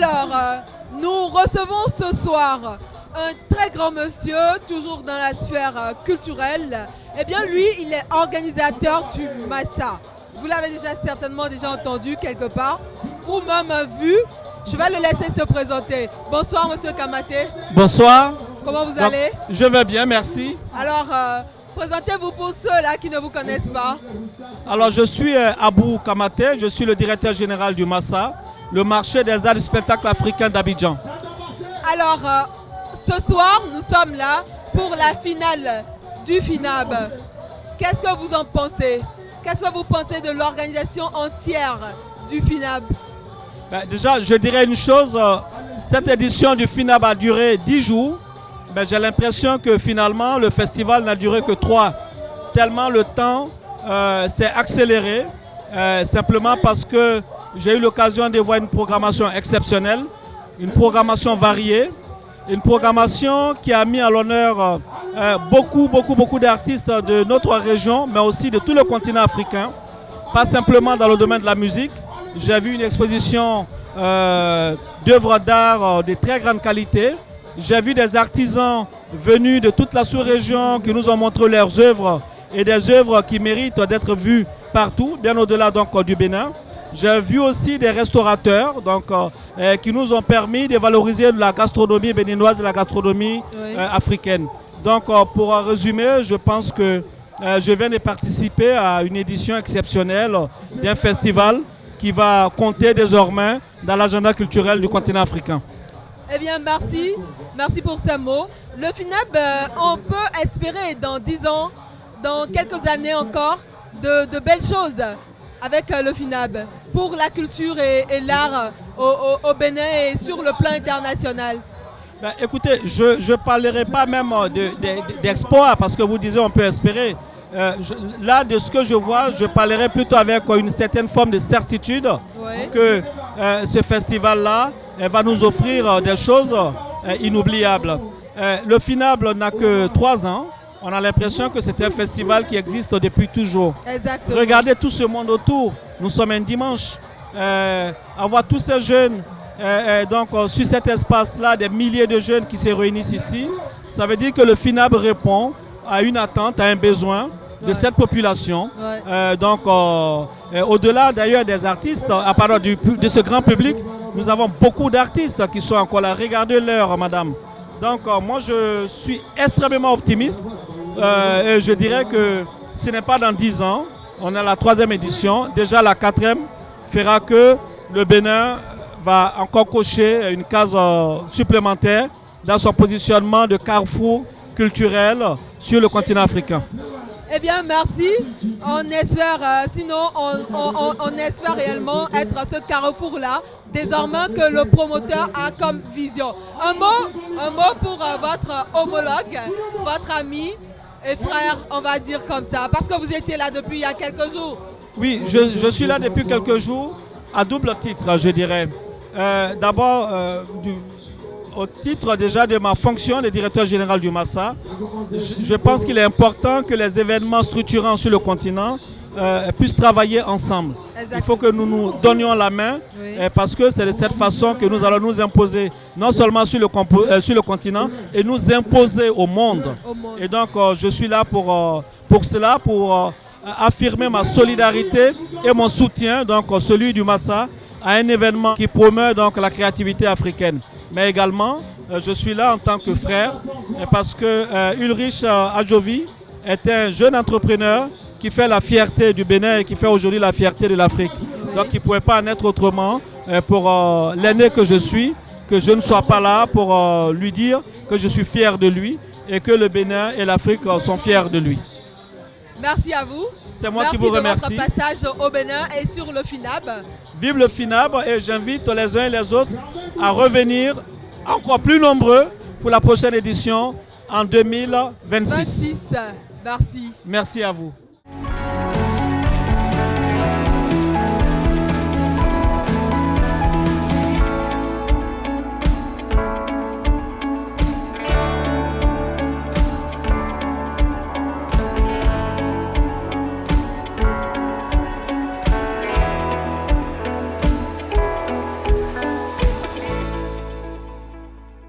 Alors, nous recevons ce soir un très grand monsieur, toujours dans la sphère culturelle. Eh bien, lui, il est organisateur du Massa. Vous l'avez certainement entendu quelque part, ou même vu. Je vais le laisser se présenter. Bonsoir, monsieur Kamaté. Bonsoir. Comment vous allez? Je vais bien, merci. Alors, présentez-vous pour ceux-là qui ne vous connaissent pas. Alors, je suis Abou Kamaté, je suis le directeur général du Massa, le marché des arts du spectacle africain d'Abidjan. Alors, ce soir, nous sommes là pour la finale du FINAB. Qu'est-ce que vous en pensez? Qu'est-ce que vous pensez de l'organisation entière du FINAB? Déjà, je dirais une chose, cette édition du FINAB a duré 10 jours. J'ai l'impression que finalement, le festival n'a duré que 3. Tellement le temps s'est accéléré, simplement parce que j'ai eu l'occasion de voir une programmation exceptionnelle, une programmation variée, une programmation qui a mis à l'honneur beaucoup d'artistes de notre région, mais aussi de tout le continent africain, pas simplement dans le domaine de la musique. J'ai vu une exposition d'œuvres d'art de très grande qualité. J'ai vu des artisans venus de toute la sous-région qui nous ont montré leurs œuvres et des œuvres qui méritent d'être vues partout, bien au-delà du Bénin. J'ai vu aussi des restaurateurs qui nous ont permis de valoriser la gastronomie béninoise et la gastronomie africaine. Donc pour résumer, je pense que je viens de participer à une édition exceptionnelle d'un festival qui va compter désormais dans l'agenda culturel du continent africain. Eh bien, merci. Merci pour ces mots. Le FINAB, on peut espérer dans 10 ans, dans quelques années encore, de belles choses avec le FINAB pour la culture et l'art au Bénin et sur le plan international. Écoutez, je ne parlerai pas même d'espoir parce que vous disiez on peut espérer. Là, de ce que je vois, je parlerai plutôt avec une certaine forme de certitude que ce festival-là va nous offrir des choses inoubliables. Le FINAB n'a que 3 ans. On a l'impression que c'est un festival qui existe depuis toujours. Exactement. Regardez tout ce monde autour. Nous sommes un dimanche. Avoir tous ces jeunes, sur cet espace-là, des milliers de jeunes qui se réunissent ici, ça veut dire que le FINAB répond à une attente, à un besoin de cette population. Au-delà d'ailleurs des artistes, à part de ce grand public, nous avons beaucoup d'artistes qui sont encore là. Regardez l'heure, madame. Donc moi je suis extrêmement optimiste et je dirais que ce n'est pas dans 10 ans, on a la 3e édition, déjà la 4e fera que le Bénin va encore cocher une case supplémentaire dans son positionnement de carrefour culturel sur le continent africain. Eh bien, merci. On espère, sinon, on espère réellement être à ce carrefour-là, désormais que le promoteur a comme vision. Un mot pour votre homologue, votre ami et frère, on va dire comme ça, parce que vous étiez là depuis il y a quelques jours. Oui, je suis là depuis quelques jours, à double titre, je dirais. D'abord, au titre déjà de ma fonction de directeur général du Massa, je pense qu'il est important que les événements structurants sur le continent puissent travailler ensemble. Exactement. Il faut que nous nous donnions la main parce que c'est de cette façon que nous allons nous imposer non seulement sur le continent et nous imposer au monde. Et donc je suis là pour cela, pour affirmer ma solidarité et mon soutien, celui du Massa, à un événement qui promeut la créativité africaine. Mais également, je suis là en tant que frère parce que Ulrich Adjovi est un jeune entrepreneur qui fait la fierté du Bénin et qui fait aujourd'hui la fierté de l'Afrique. Donc il ne pouvait pas en être autrement pour l'aîné que je suis, que je ne sois pas là pour lui dire que je suis fier de lui et que le Bénin et l'Afrique sont fiers de lui. Merci à vous. C'est moi qui vous remercie. Merci de votre passage au Bénin et sur le FINAB. Vive le FINAB et j'invite les uns et les autres à revenir encore plus nombreux pour la prochaine édition en 2026. Merci. Merci à vous.